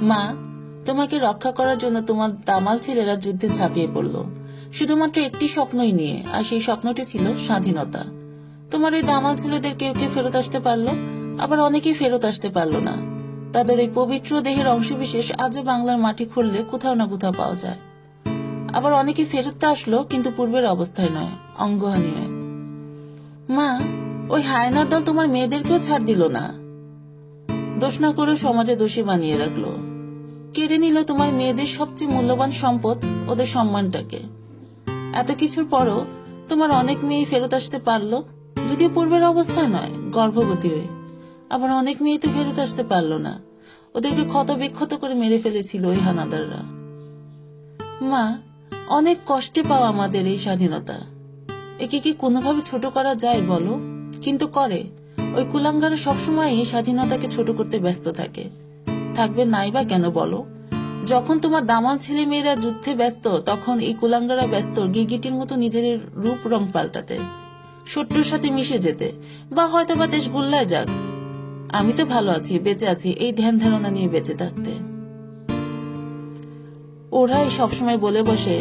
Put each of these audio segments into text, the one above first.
মা, তোমাকে রক্ষা করার জন্য তোমার দামাল ছেলেরা যুদ্ধে ঝাঁপিয়ে পড়লো, শুধুমাত্র একটি স্বপ্নই নিয়ে, আর সেই স্বপ্নটি ছিল স্বাধীনতা। তোমার ওই দামাল ছেলেদের কেউ কেউ ফেরত আসতে পারলো, আবার অনেকেই ফেরত আসতে পারলো না। তাদের এই পবিত্র দেহের অংশবিশেষ আজও বাংলার মাটি খুঁড়লে কোথাও না কোথাও পাওয়া যায়। আবার অনেকে ফেরত আসলো, কিন্তু পূর্বের অবস্থায় নয়, অঙ্গহানি হয়ে। মা, ওই হায়নার দল তোমার মেয়েদেরকেও ছাড় দিল না। দোষ না করে সমাজে দোষী বানিয়ে রাখলো, কেড়ে নিল তোমার মেয়েদের সবচেয়ে মূল্যবান সম্পদ, ওদের সম্মানটাকে। এত কিছুর পরও তোমার অনেক মেয়ে ফেরত আসতে পারলো, যদিও পূর্বের অবস্থায় নয়, গর্ভবতী হয়ে। আবার অনেক মেয়ে তো ফেরত আসতে পারলো না, ওদেরকে ক্ষত বিক্ষত করে মেরে ফেলেছিল ওই হানাদাররা। মা, অনেক কষ্টে পাওয়া আমাদের এই স্বাধীনতা, একে কি কোনোভাবে ছোট করা যায় বলো? কিন্তু করে। ওই কুলাঙ্গারা সবসময় এই স্বাধীনতাকে ছোট করতে ব্যস্ত থাকে। থাকবে নাই বা কেন বলো? যখন তোমার দামাল ছেলে মেয়েরা যুদ্ধে ব্যস্ত, তখন এই কুলাঙ্গারা ব্যস্ত গিরগিটির মতো নিজের রূপ রং পাল্টাতে, শত্রুর সাথে মিশে যেতে, বা হয়তো বা দেশ গুল্লায় যাক। আমি তো ভালো আছি, বেঁচে আছি, এই ধ্যান ধারণা নিয়ে বেঁচে থাকতে। ওরাই সবসময় বলে বসে,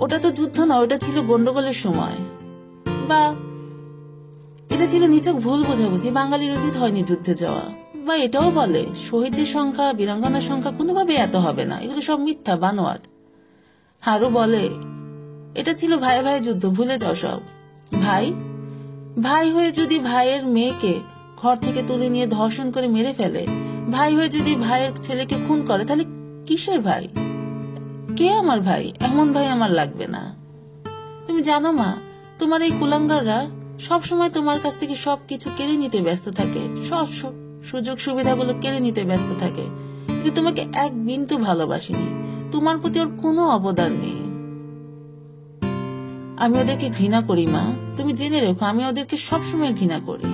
ওটা তো যুদ্ধ না, ওটা ছিল গন্ডগোলের সময়, বা এটা ছিল নিছক ভুল বোঝাবুঝি, বাঙালির উচিত হয়নি যুদ্ধে যাওয়া। বা এটাও বলে শহীদদের সংখ্যা, বীরাঙ্গনার সংখ্যা কোনোভাবে এত হবে না, এগুলো সব মিথ্যা, বানোয়াট। আরো বলে এটা ছিল ভাই ভাই যুদ্ধ, ভুলে যাও সব। ভাই ভাই হয়ে যদি ভাইয়ের মেয়েকে ঘর থেকে তুলে নিয়ে ধর্ষণ করে মেরে ফেলে, ভাই হয়ে যদি ভাইয়ের ছেলেকে খুন করে, তাহলে কিসের ভাই? কে আমার ভাই? এমন ভাই আমার লাগবে না। তুমি জানো মা, তোমার এই কুলাঙ্গাররা সবসময় তোমার কাছ থেকে সবকিছু কেড়ে নিতে ব্যস্ত থাকে, সব সুযোগ সুবিধাগুলো কেড়ে নিতে ব্যস্ত থাকে, কিন্তু তোমাকে এক বিন্দু ভালোবাসিনি, তোমার প্রতি ওর কোনো অবদান নেই। আমি ওদেরকে ঘৃণা করি মা, তুমি জেনে রেখো, আমি ওদেরকে সবসময় ঘৃণা করি।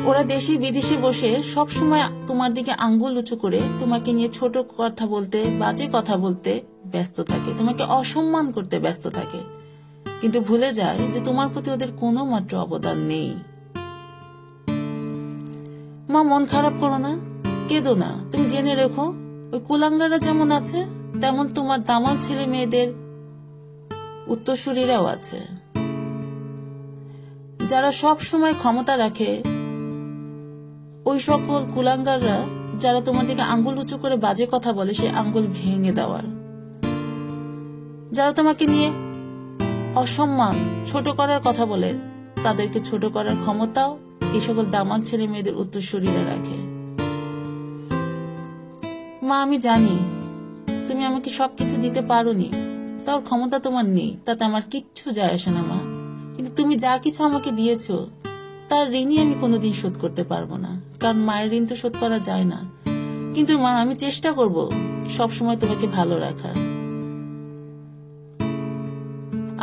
ওরা দেশে বিদেশে বসে সবসময় তোমার দিকে আঙ্গুল উঁচু করে তোমাকে নিয়ে ছোট কথা বলতে, বাজে কথা বলতে ব্যস্ত থাকে, তোমাকে অসম্মান করতে ব্যস্ত থাকে, কিন্তু ভুলে যায় যে তোমার প্রতি ওদের কোনো মাত্র অবদান নেই। মা, মন খারাপ করো না, কেঁদো না, তুমি জেনে রেখো, ওই কুলাঙ্গারা যেমন আছে, তেমন তোমার দামাল ছেলে মেয়েদের উত্তরসূরিরাও আছে, যারা সব সময় ক্ষমতা রাখে। ওই সকল কুলাঙ্গাররা যারা তোমার দিকে আঙ্গুল উঁচু করে বাজে কথা বলে, সে আঙ্গুল ভেঙে দেওয়ার, যারা তোমাকে নিয়ে অসম্মান, ছোট করার কথা বলে, তাদেরকে ছোট করার ক্ষমতাও এই সকল দামাল ছেলে মেয়েদের উত্তরসূরিরা রাখে। মা, আমি জানি তুমি আমাকে সবকিছু দিতে পারোনি, তার ক্ষমতা তোমার নেই, তাতে আমার কিচ্ছু যায় আসে না মা। কিন্তু তুমি যা কিছু আমাকে দিয়েছো, তার ঋণই আমি কোনোদিন শোধ করতে পারবো না, কারণ মায়ের ঋণ তো শোধ করা যায় না। কিন্তু মা, আমি চেষ্টা করব সবসময় তোমাকে ভালো রাখার।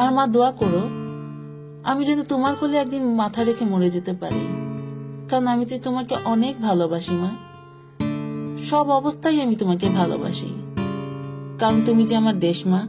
আর মা, দোয়া করো আমি যেন তোমার কোলে একদিন মাথা রেখে মরে যেতে পারি, কারণ আমি তো তোমাকে অনেক ভালোবাসি মা, সব অবস্থায় আমি তোমাকে ভালোবাসি, কারণ তুমি যে আমার দেশ মা।